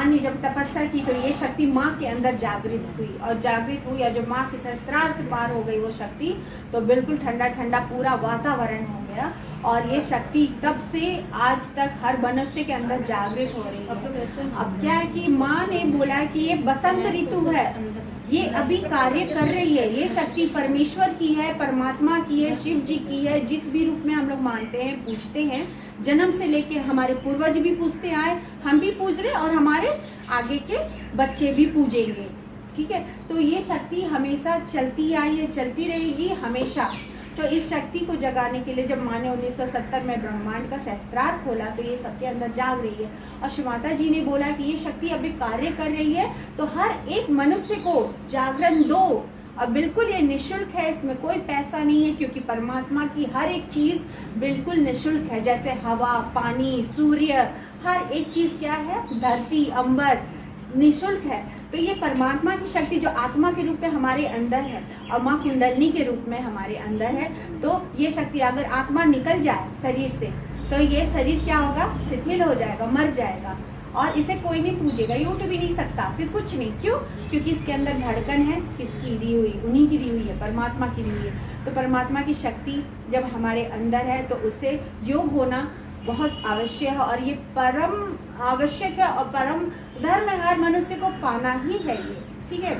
माँ ने जब तपस्या की तो ये शक्ति माँ के अंदर जागृत हुई, और जब माँ के सहस्त्रार से पार हो गई वो शक्ति, तो बिल्कुल ठंडा ठंडा पूरा वातावरण हो गया। और ये शक्ति तब से आज तक हर मनुष्य के अंदर जागृत हो रही है। अब क्या है कि माँ ने बोला कि ये बसंत ऋतु है, ये अभी कार्य कर रही है, ये शक्ति परमेश्वर की है, परमात्मा की है, शिव जी की है, जिस भी रूप में हम लोग मानते हैं, पूजते हैं। जन्म से लेके हमारे पूर्वज भी पूजते आए, हम भी पूज रहे और हमारे आगे के बच्चे भी पूजेंगे, ठीक है। तो ये शक्ति हमेशा चलती आई है, चलती रहेगी हमेशा। तो इस शक्ति को जगाने के लिए जब माँ ने 1970 में ब्रह्मांड का सहस्त्रार खोला तो ये सबके अंदर जाग रही है। और शिव माता जी ने बोला कि ये शक्ति अभी कार्य कर रही है, तो हर एक मनुष्य को जागरण दो। और बिल्कुल ये निःशुल्क है, इसमें कोई पैसा नहीं है, क्योंकि परमात्मा की हर एक चीज़ बिल्कुल निःशुल्क है। जैसे हवा, पानी, सूर्य, हर एक चीज़ क्या है, धरती, अंबर, निःशुल्क है। तो ये परमात्मा की शक्ति जो आत्मा के रूप में हमारे अंदर है और माँ कुंडलनी के रूप में हमारे अंदर है, तो ये शक्ति अगर आत्मा निकल जाए शरीर से तो ये शरीर क्या होगा, शिथिल हो जाएगा, मर जाएगा, और इसे कोई नहीं पूजेगा, ये उठ भी नहीं सकता, फिर कुछ नहीं। क्यों? क्योंकि इसके अंदर धड़कन है, किसकी दी हुई, उन्हीं की दी हुई है, परमात्मा की दी हुई है। तो परमात्मा की शक्ति जब हमारे अंदर है तो उससे योग होना बहुत आवश्यक है, और ये परम आवश्यक है और परम धर्म है, हर मनुष्य को पाना ही है ये, ठीक है।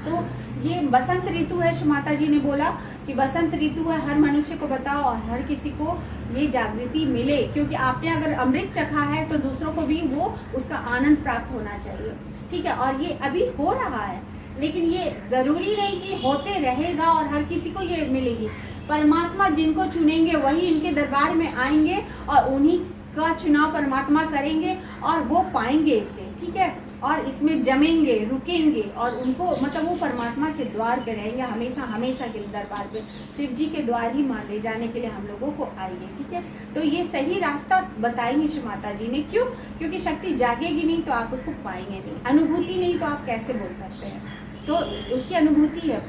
तो ये बसंत ऋतु है, शिव माता जी ने बोला कि बसंत ऋतु है, हर मनुष्य को बताओ और हर किसी को ये जागृति मिले, क्योंकि आपने अगर अमृत चखा है तो दूसरों को भी वो उसका आनंद प्राप्त होना चाहिए, ठीक है। और ये अभी हो रहा है, लेकिन ये जरूरी नहीं कि होते रहेगा और हर किसी को ये मिलेगी। परमात्मा जिनको चुनेंगे वही इनके दरबार में आएंगे और उन्हीं का चुनाव परमात्मा करेंगे और वो पाएंगे इसे, ठीक है। और इसमें जमेंगे, रुकेंगे, और उनको मतलब वो परमात्मा के द्वार पे रहेंगे हमेशा, हमेशा के दरबार पे, शिव जी के द्वार ही मान ले जाने के लिए हम लोगों को आएंगे, ठीक है। तो ये सही रास्ता बताई है शिव माता जी ने। क्यों? क्योंकि शक्ति जागेगी नहीं तो आप उसको पाएंगे नहीं, अनुभूति नहीं तो आप कैसे बोल सकते हैं, तो उसकी अनुभूति है।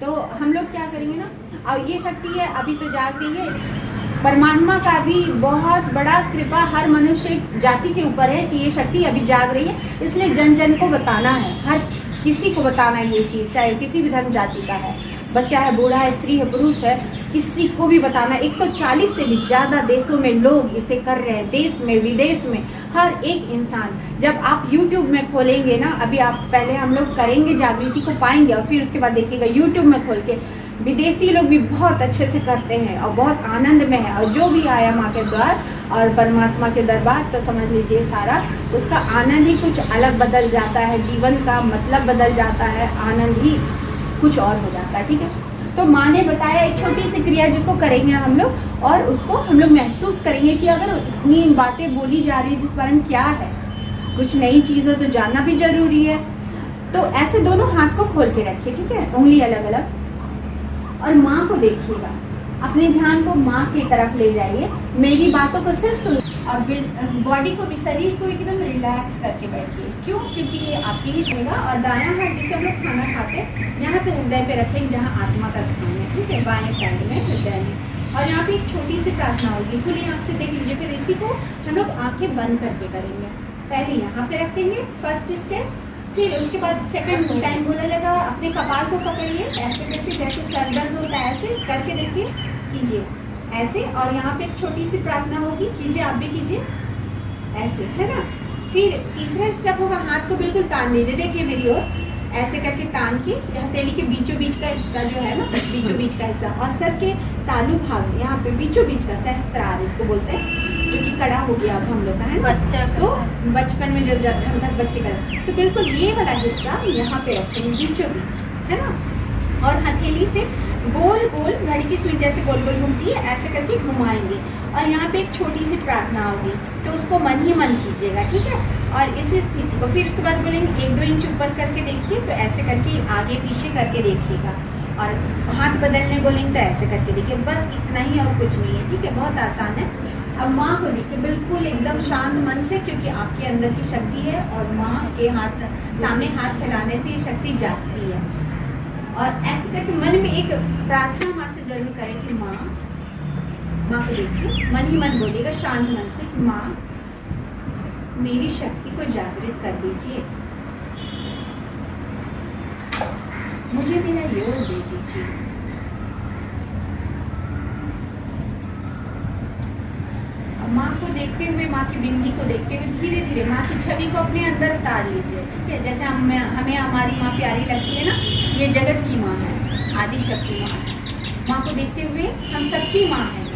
तो हम लोग क्या करेंगे ना, और ये शक्ति है अभी तो जाग रही है, परमात्मा का भी बहुत बड़ा कृपा हर मनुष्य जाति के ऊपर है कि ये शक्ति अभी जाग रही है, इसलिए जन जन को बताना है, हर किसी को बताना है ये चीज़, चाहे किसी भी धर्म जाति का है, बच्चा है, बूढ़ा है, स्त्री है, पुरुष है, किसी को भी बताना। 140 से भी ज़्यादा देशों में लोग इसे कर रहे हैं, देश में विदेश में, हर एक इंसान। जब आप YouTube में खोलेंगे ना, अभी आप पहले हम लोग करेंगे, जागृति को पाएंगे, और फिर उसके बाद देखिएगा YouTube में खोल के विदेशी लोग भी बहुत अच्छे से करते हैं और बहुत आनंद में है। और जो भी आया माँ के द्वार और परमात्मा के दरबार, तो समझ लीजिए सारा उसका आनंद ही कुछ अलग बदल जाता है, जीवन का मतलब बदल जाता है, आनंद ही कुछ और हो जाता है, ठीक है। तो माँ ने बताया एक छोटी सी क्रिया जिसको करेंगे हम लोग, और उसको हम लोग महसूस करेंगे कि अगर इतनी बातें बोली जा रही है जिस बारे में क्या है, कुछ नई चीज़ हो तो जानना भी जरूरी है। तो ऐसे दोनों हाथ को खोल के रखिए, ठीक है, उंगली अलग अलग, और माँ को देखिएगा, अपने ध्यान को माँ की तरफ ले जाइए, मेरी बातों को सिर्फ सुन, और बॉडी को भी, शरीर को एकदम रिलैक्स करके बैठिए। क्यों? क्योंकि ये आपकी ही शरीर। और दायां हाथ जिससे हम लोग खाना खाते हैं, यहाँ पे हृदय पे रखें जहाँ आत्मा का स्थान है, ठीक है, बाएं साइड में हृदय में। और यहाँ पे एक छोटी सी प्रार्थना होगी, खुली आँख से देख लीजिए। फिर इसी को हम लोग आँखें बंद करके करेंगे। पहले यहाँ पे रखेंगे फर्स्ट स्टेप, फिर उसके बाद सेकंड टाइम बोला लगा अपने कपाल को पकड़िए, ऐसे करके, जैसे सर दर्द होता है ऐसे करके देखिए, कीजिए ऐसे। और यहाँ पे एक छोटी सी प्रार्थना होगी, कीजिए, आप भी कीजिए ऐसे, है ना। फिर तीसरा स्टेप होगा, हाथ को बिल्कुल तान लीजिए, देखिए मेरी ओर, ऐसे करके तान के हथेली के बीचों बीच का हिस्सा जो है ना, बीचों बीच का हिस्सा, और सर के तालु भाग यहाँ पे बीचों बीच का सहस्त्रार इसको बोलते हैं, जो कि कड़ा हो गया अब हम लोग का, है ना। तो बचपन में जो हम तक बच्चे का, तो बिल्कुल ये वाला हिस्सा यहाँ पे रखेंगे बीचों बीच, है ना। और हथेली से गोल गोल घड़ी की सुई जैसे गोल गोल घूमती है, ऐसे करके घुमाएंगे। और यहाँ पे एक छोटी सी प्रार्थना होगी, तो उसको मन ही मन कीजिएगा, ठीक है। और इसी स्थिति को फिर उसके बाद बोलेंगे 1-2 इंच ऊपर करके देखिए, तो ऐसे करके आगे पीछे करके देखिएगा। और हाथ बदलने बोलेंगे तो ऐसे करके देखिए, बस इतना ही और कुछ नहीं है, ठीक है, बहुत आसान है। अब माँ को देखिए बिल्कुल एकदम शांत मन से, क्योंकि आपके अंदर की शक्ति है और माँ के हाथ सामने हाथ फैलाने से ये शक्ति जागती है। और ऐसे करके मन में एक प्रार्थना माँ से जरूर करें कि माँ को देखिए, मन ही मन बोलिएगा शांत मन से कि माँ मेरी शक्ति को जागृत कर दीजिए, मुझे मेरा योग दे दीजिए। माँ को देखते हुए, माँ की बिंदी को देखते हुए धीरे धीरे माँ की छवि को अपने अंदर उतार लीजिए। ठीक है, जैसे हमें हमारी माँ प्यारी लगती है ना, ये जगत की माँ है, आदि शक्ति माँ है। माँ को देखते हुए हम सबकी माँ है।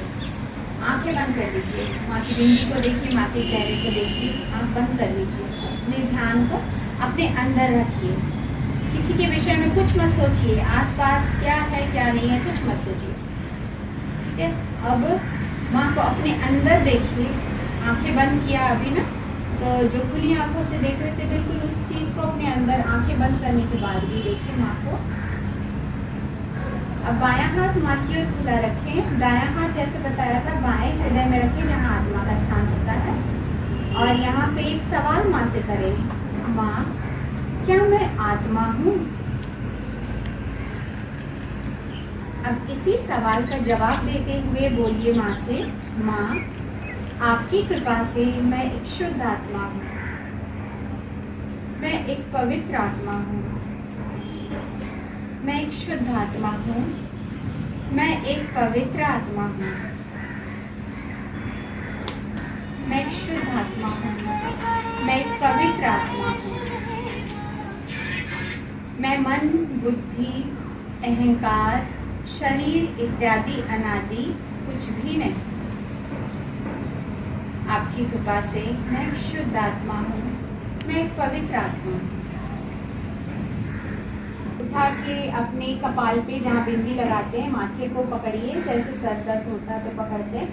आंखें बंद कर लीजिए, माँ की बिंदी को देखिए, माँ के चेहरे को देखिए, आँख बंद कर लीजिए। अपने ध्यान को अपने अंदर रखिए, किसी के विषय में कुछ मत सोचिए, आसपास क्या है क्या नहीं है कुछ मत सोचिए। ठीक है, अब माँ को अपने अंदर देखिए। आंखें बंद किया अभी ना, तो जो खुली आंखों से देख रहे थे बिल्कुल उस चीज को अपने अंदर आंखें बंद करने के बाद भी देखिए माँ को। अब बायां हाथ माँ की ओर खुला रखें, दायां हाथ जैसे बताया था बाएं हृदय में रखें जहाँ आत्मा का स्थान होता है। और यहाँ पे एक सवाल माँ से करें, माँ क्या मैं आत्मा हूँ? अब इसी सवाल का जवाब देते हुए बोलिए माँ से, माँ आपकी कृपा से मैं एक शुद्ध आत्मा हूँ, मैं एक पवित्र आत्मा हूँ, मैं एक शुद्ध आत्मा हूँ, मैं एक पवित्र आत्मा हूँ, मैं एक शुद्ध आत्मा हूँ, मैं एक पवित्र आत्मा हूँ। मैं मन, बुद्धि, अहंकार, शरीर इत्यादि अनादि कुछ भी नहीं। आपकी कृपा से मैं एक शुद्ध आत्मा हूँ, मैं एक पवित्र आत्मा हूँ। उठा के अपने कपाल पे जहाँ बिंदी लगाते हैं माथे को पकड़िए, जैसे सर दर्द होता है तो पकड़ते हैं।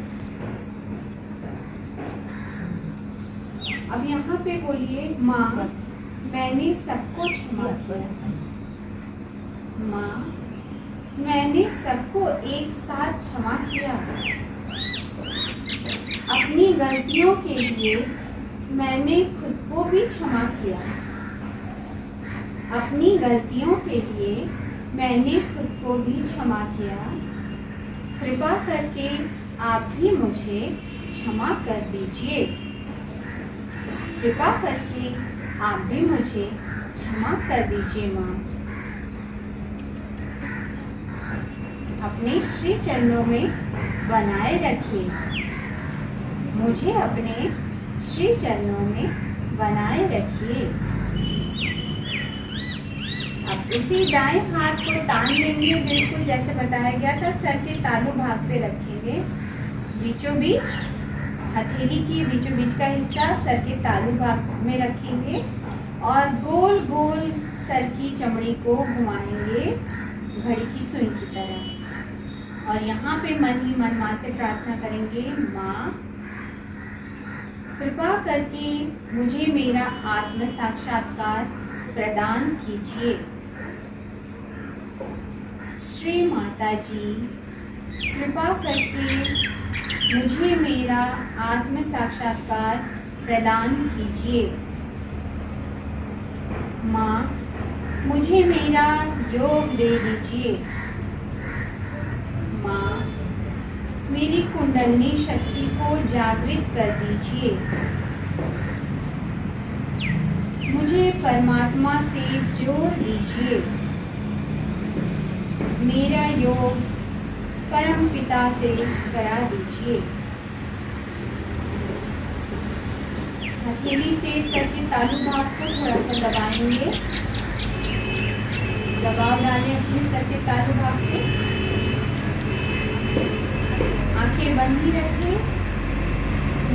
अब यहाँ पे बोलिए, माँ मैंने सबको क्षमा किया, माँ मैंने सबको एक साथ क्षमा किया। अपनी गलतियों के लिए मैंने खुद को भी क्षमा किया। अपनी गलतियों के लिए मैंने खुद को भी क्षमा किया। कृपा करके आप भी मुझे क्षमा कर दीजिए। कृपा करके आप भी मुझे क्षमा कर दीजिए माँ। अपने श्री चरणों में बनाए रखिए, मुझे अपने श्री चरणों में बनाए रखिए। अब उसी दाएं हाथ को तान लेंगे, बिल्कुल जैसे बताया गया था, सर के तालू भाग पे रखेंगे, बीचों बीच हथेली की बीचों बीच का हिस्सा सर के तालू भाग में रखेंगे और गोल गोल सर की चमड़ी को घुमाएंगे घड़ी की सुई की तरह। और यहाँ पे मन ही मन माँ से प्रार्थना करेंगे, माँ कृपा करके मुझे मेरा आत्म साक्षात्कार प्रदान कीजिए। श्री माता जी कृपा करके मुझे मेरा आत्म साक्षात्कार प्रदान कीजिए। माँ मुझे मेरा योग दे दीजिए। माँ मेरी कुंडलिनी शक्ति को जागृत कर दीजिए। मुझे परमात्मा से जोड़ दीजिए। मेरा योग परम पिता से करा दीजिए। हथेली से सर के तालू भाग को थोड़ा सा दबाएंगे, दबाव डालें अपने सर के तालू भाग पे। आंखें बंद ही रखें।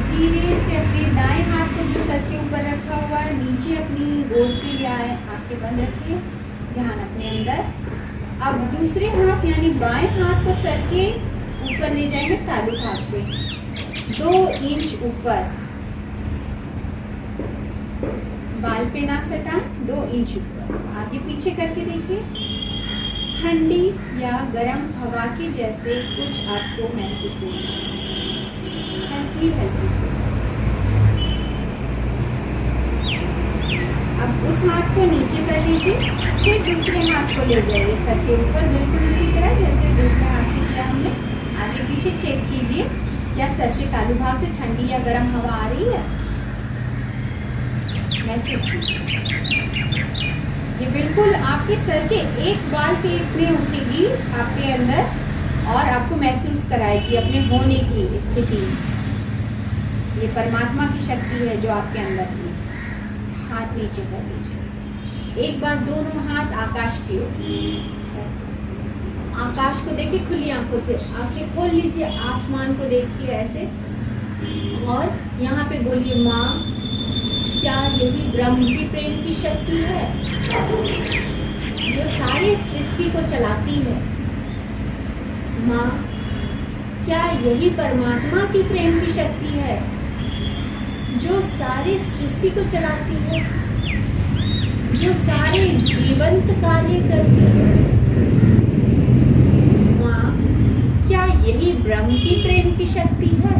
धीरे से अपने दाएं हाथ को जो सर के ऊपर रखा हुआ है नीचे अपनी गोद पे ले आए, आंखें बंद रखें, ध्यान अपने अंदर। अब दूसरे हाथ यानी बाएं हाथ को सर के ऊपर ले जाएंगे तालू भाग पे 2 इंच ऊपर, बाल पे ना सटाएं, 2 इंच ऊपर। आगे पीछे करके देखिए, ठंडी या गर्म हवा के जैसे कुछ आपको महसूस होगा, हल्की हल्की से। अब उस हाथ को नीचे कर लीजिए, फिर दूसरे हाथ को ले जाइए सर के ऊपर, बिल्कुल उसी तरह जैसे दूसरे हाथ से किया हमने। आगे पीछे चेक कीजिए क्या सर के तालू भाग से ठंडी या गर्म हवा आ रही है। महसूस कीजिए। ये बिल्कुल आपके सर के एक बाल के इतने उठेगी आपके अंदर और आपको महसूस कराएगी अपने होने की स्थिति। ये परमात्मा की शक्ति है जो आपके अंदर है। हाथ नीचे कर लीजिए, एक बार दोनों हाथ आकाश की ओर, आकाश को देखिए खुली आंखों से, आंखें खोल लीजिए, आसमान को देखिए ऐसे और यहाँ पे बोलिए माँ, क्या यही ब्रह्म की प्रेम की शक्ति है जो सारी सृष्टि को चलाती है? माँ, क्या यही परमात्मा की प्रेम की शक्ति है जो सारी सृष्टि को चलाती है, जो सारे जीवंत कार्य करती है? माँ, क्या यही ब्रह्म की प्रेम की शक्ति है?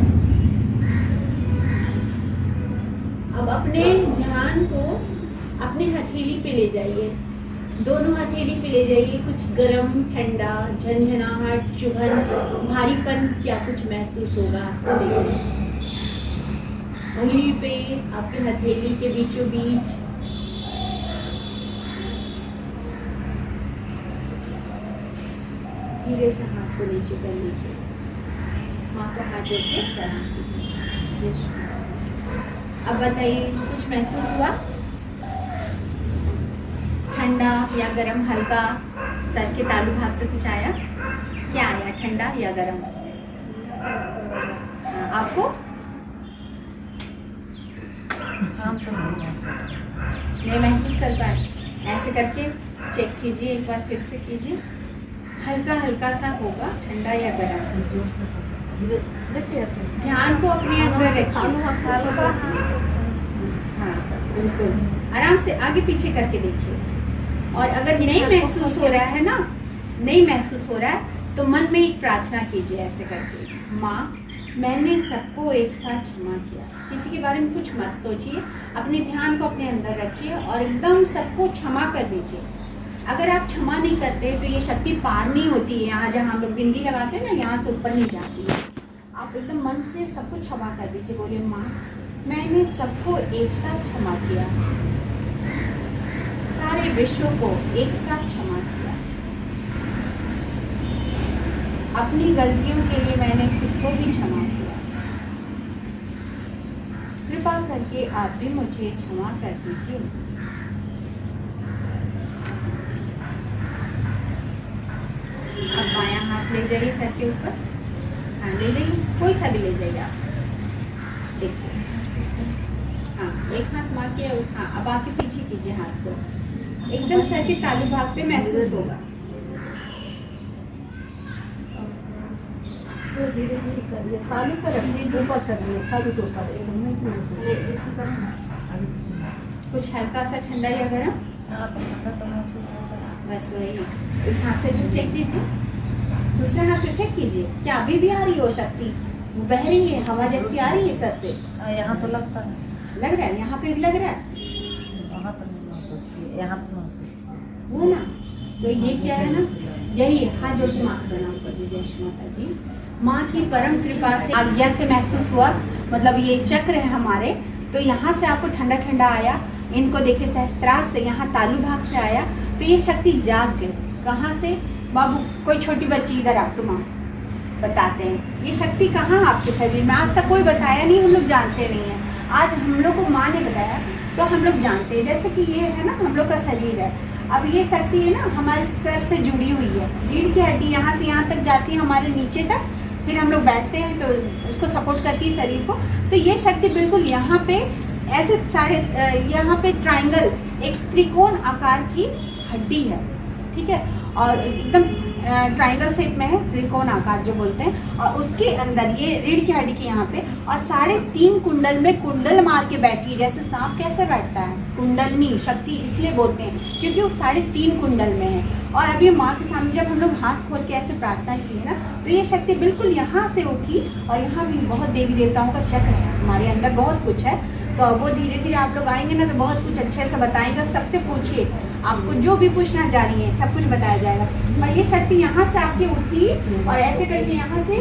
अब अपने ध्यान को अपने हथेली पे ले जाइए, दोनों हथेली पे ले जाइए। कुछ गरम, ठंडा, झंझनाहट, चुभन, भारीपन क्या कुछ महसूस होगा आपको? देखिए उंगली पे, आपके हथेली के बीचों बीच। धीरे से हाथ को नीचे कर लीजिए, माँ को हाथ जोड़ के प्रणाम कीजिए। अब बताइए कुछ महसूस हुआ? ठंडा या गरम, हल्का, सर के तालु भाग से कुछ आया? क्या आया, ठंडा या गरम? आपको नहीं महसूस कर पाए? ऐसे करके चेक कीजिए, एक बार फिर से कीजिए। हल्का हल्का सा होगा, ठंडा या गरम। ध्यान को अपने अंदर रखिए। हाँ बिल्कुल, आराम से आगे पीछे करके देखिए। और अगर नहीं महसूस हो रहा है ना, नहीं महसूस हो रहा है तो मन में एक प्रार्थना कीजिए ऐसे करके, माँ, मैंने सबको एक साथ क्षमा किया। किसी के बारे में कुछ मत सोचिए, अपने ध्यान को अपने अंदर रखिए और एकदम सबको क्षमा कर दीजिए। अगर आप क्षमा नहीं करते तो ये शक्ति पार नहीं होती है। यहाँ जहाँ हम लोग बिंदी लगाते हैं ना, यहाँ से ऊपर नहीं जाती है। आप एकदम मन से सबको क्षमा कर दीजिए। बोलिए, माँ, मैंने सबको एक साथ क्षमा किया, सारे विश्व को एक साथ क्षमा किया। अपनी गलतियों के लिए मैंने खुद को भी क्षमा किया। कृपा करके आप भी मुझे क्षमा कर दीजिए। अब बायां हाथ ले जाइए सर के ऊपर। हाँ ले जाइए, कोई सा भी ले जाइए आप। देखिए, हाँ एक हाथ मार के, हाँ अब आके पीछे कीजिए हाथ को, एकदम सर के तालु भाग पे महसूस होगा। धीरे धीरे करिए, तालु पर रखिए, ऊपर करिए, तालु के ऊपर एकदम से महसूस इसी पर कुछ हल्का सा ठंडा या गरम? तो महसूस होगा। बस वही, इस हाथ से भी चेक कीजिए, दूसरे हाथ से फेंक कीजिए। क्या अभी भी आ रही हो शक्ति? बह रही है, हवा जैसी आ रही है सर से? यहाँ तो लगता है, लग रहा है, यहाँ पे लग रहा है, वहाँ पर महसूस किया, यहाँ तो महसूस किया। वो ना, तो ये क्या है ना, यही हाथ जोड़ के माँ का प्रणाम कर दीजिए। जय माता जी। माँ की परम कृपा से, आज्ञा से महसूस हुआ, मतलब ये चक्र है हमारे, तो यहाँ से आपको ठंडा ठंडा आया। इनको देखिए सहस्त्रार से, यहाँ तालु भाग से आया, तो ये शक्ति जाग गई। कहाँ से? बाबू, कोई छोटी बच्ची इधर आ, तुम आओ, बताते हैं ये शक्ति कहाँ आपके शरीर में। आज तक कोई बताया नहीं, हम लोग जानते नहीं है। आज हम लोग को माँ ने बताया तो हम लोग जानते हैं। जैसे कि ये है ना, हम लोग का शरीर है, अब ये शक्ति है ना हमारे सर से जुड़ी हुई है। रीढ़ की हड्डी यहाँ से यहाँ तक जाती है, हमारे नीचे तक, फिर हम लोग बैठते हैं तो उसको सपोर्ट करती है शरीर को। तो ये शक्ति बिल्कुल यहाँ पे ऐसे सारे, यहाँ पे ट्रायंगल, एक त्रिकोण आकार की हड्डी है, ठीक है, और एकदम ट्रायंगल शेप में है, त्रिकोण आकार जो बोलते हैं। और उसके अंदर ये रीढ़ की हड्डी के यहाँ पे, और 3.5 कुंडल में कुंडल मार के बैठी है। जैसे सांप कैसे बैठता है, कुंडलनी शक्ति इसलिए बोलते हैं क्योंकि वो 3.5 कुंडल में है। और अभी माँ के सामने जब हम लोग हाथ खोल के ऐसे प्रार्थना की है ना, तो ये शक्ति बिल्कुल यहाँ से उठी। और यहाँ भी बहुत देवी देवताओं का चक्र है, हमारे अंदर बहुत कुछ है। तो वो धीरे धीरे आप लोग आएंगे ना तो बहुत कुछ अच्छे से बताएंगे। सबसे पूछिए, आपको जो भी पूछना चाहिए सब कुछ बताया जाएगा। और ये शक्ति यहाँ से आपकी उठी और ऐसे करके यहाँ से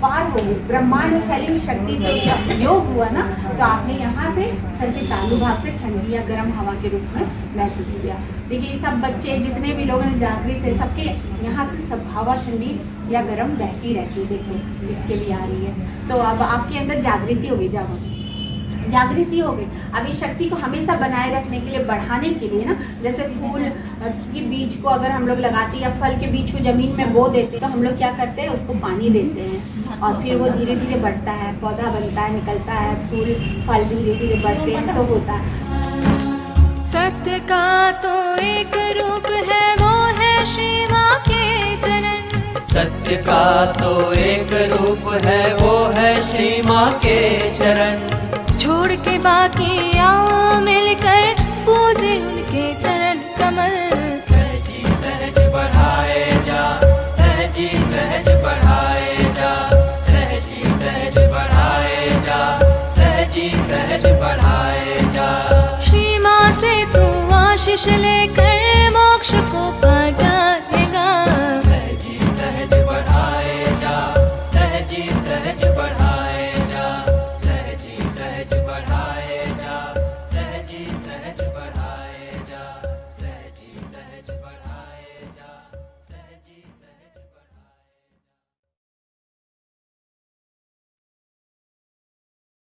पार हो गई, ब्रह्मांड में फैली हुई शक्ति से उसका योग हुआ ना, तो आपने यहाँ से सर के तालु भाग से ठंडी या गर्म हवा के रूप में महसूस किया। देखिए सब बच्चे जितने भी लोग जागृत है, सबके यहाँ से सब हवा ठंडी या गर्म बहती रहती है। देखिए इसके भी आ रही है। तो अब आपके अंदर जागृति होगी, जागृति हो गई। अब इस शक्ति को हमेशा बनाए रखने के लिए, बढ़ाने के लिए ना, जैसे फूल के बीज को अगर हम लोग लगाते हैं या फल के बीज को जमीन में बो देते हैं, तो हम लोग क्या करते हैं, उसको पानी देते हैं और फिर वो धीरे धीरे बढ़ता है, पौधा बनता है, निकलता है, फूल फल धीरे धीरे बढ़ते हैं तो होता है। सत्य का तो एक रूप है, वो है श्री माँ के चरण। सत्य का तो एक रूप है, वो है श्री माँ के चरण। छोड़ के बाकी आओ मिलकर पूजे उनके चरण कमल। सहजी सहज बढ़ाए जा, सहजी सहज बढ़ाए जा, सहजी सहज बढ़ाए जा, सहजी सहज बढ़ाए जा। श्री माँ से तू आशीष लेकर